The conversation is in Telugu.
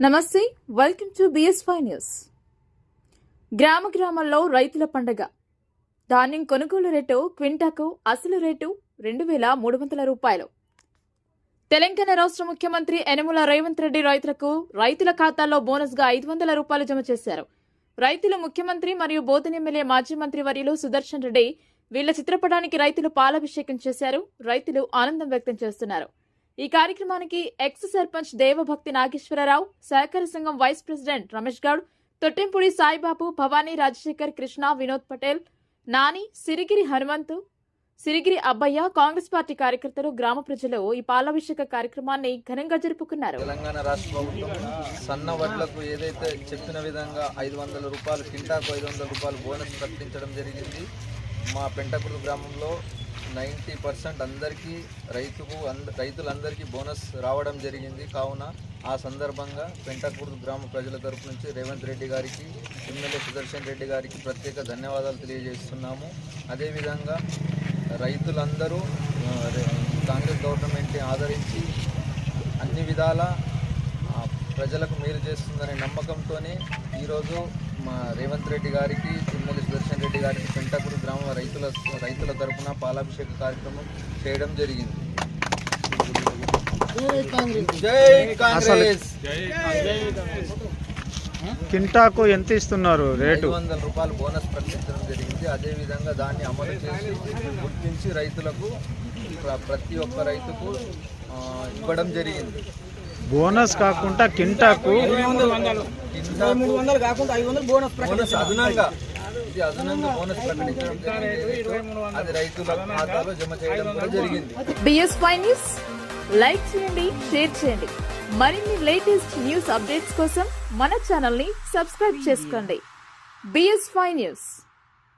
నమస్తే, వెల్కమ్ టు BS5 న్యూస్. గ్రామాల్లో రైతుల పండగ. ధాన్యం కొనుగోలు రేటు క్వింటాకు అసలు రేటు 2,300 రూపాయలు. తెలంగాణ రాష్ట్ర ముఖ్యమంత్రి యనమల రేవంత్ రెడ్డి రైతుల ఖాతాల్లో బోనస్ గా 500 రూపాయలు జమ చేశారు. రైతులు ముఖ్యమంత్రి మరియు బోధన ఎమ్మెల్యే మాజీ మంత్రి వర్యులు సుదర్శన్ రెడ్డి వీళ్ల చిత్రపటానికి రైతులు పాలాభిషేకం చేశారు. రైతులు ఆనందం వ్యక్తం చేస్తున్నారు. ఈ కార్యక్రమానికి ఎక్స్ సర్పంచ్ దేవభక్తి నాగేశ్వరరావు, సహకార సంఘం vice president Ramesh Goud, Tottempudi Saibabu, Bhavani, Rajasekhar, Krishna, Vinod Patel, Nani, Sirigiri Hanumanthu, Sirigiri Abbayya, Congress party కార్యకర్తలు, గ్రామ ప్రజలు ఈ పాలాభిషేక కార్యక్రమాన్ని ఘనంగా జరుపుకున్నారు. తెలంగాణ రాష్ట్ర ప్రభుత్వం సన్న వడ్లకు ఏదైతే చెప్పిన విధంగా 500 రూపాయలు కింటాకు 500 రూపాయలు బోనస్ ప్రకటించడం జరిగింది. మా పెంటకుర్తి గ్రామంలో 90% అందరికీ రైతులందరికీ బోనస్ రావడం జరిగింది. కావున ఆ సందర్భంగా పెంటకుర్తి గ్రామ ప్రజల తరపు నుంచి రేవంత్ రెడ్డి గారికి, ఎమ్మెల్యే సుదర్శన్ రెడ్డి గారికి ప్రత్యేక ధన్యవాదాలు తెలియజేస్తున్నాము. అదేవిధంగా రైతులందరూ కాంగ్రెస్ గవర్నమెంట్ని ఆదరించి అన్ని విధాల ప్రజలకు మేలు చేస్తుందనే నమ్మకంతోనే ఈరోజు మా రేవంత్ రెడ్డి గారికి, ఎమ్మెల్యే సుదర్శన్ రెడ్డి గారికి పెంటకుర్తి గ్రామ రైతుల తరఫున పాలాభిషేక కార్యక్రమం చేయడం జరిగింది. జై కాంగ్రెస్. కింటాకు ఎంత ఇస్తున్నారు రేటు? 500 రూపాయలు బోనస్ ప్రకటించడం జరిగింది. అదేవిధంగా దాన్ని అమలు చేసి గుర్తించి రైతులకు ప్రతి ఒక్క రైతుకు ఇవ్వడం జరిగింది. బోనస్ కాకుండా కింటాకు 300 కాకుండా 500 బోనస్ అదనంగా బోనస్ ప్రకటించడం జరిగింది. అది రైతుల ఖాతాలో జమ చేయడం కూడా జరిగింది. BS5 న్యూస్ లైక్ చేయండి, షేర్ చేయండి. మరిన్ని లేటెస్ట్ న్యూస్ అప్డేట్స్ కోసం మన ఛానల్ ని సబ్స్క్రైబ్ చేసుకోండి. BS5 news.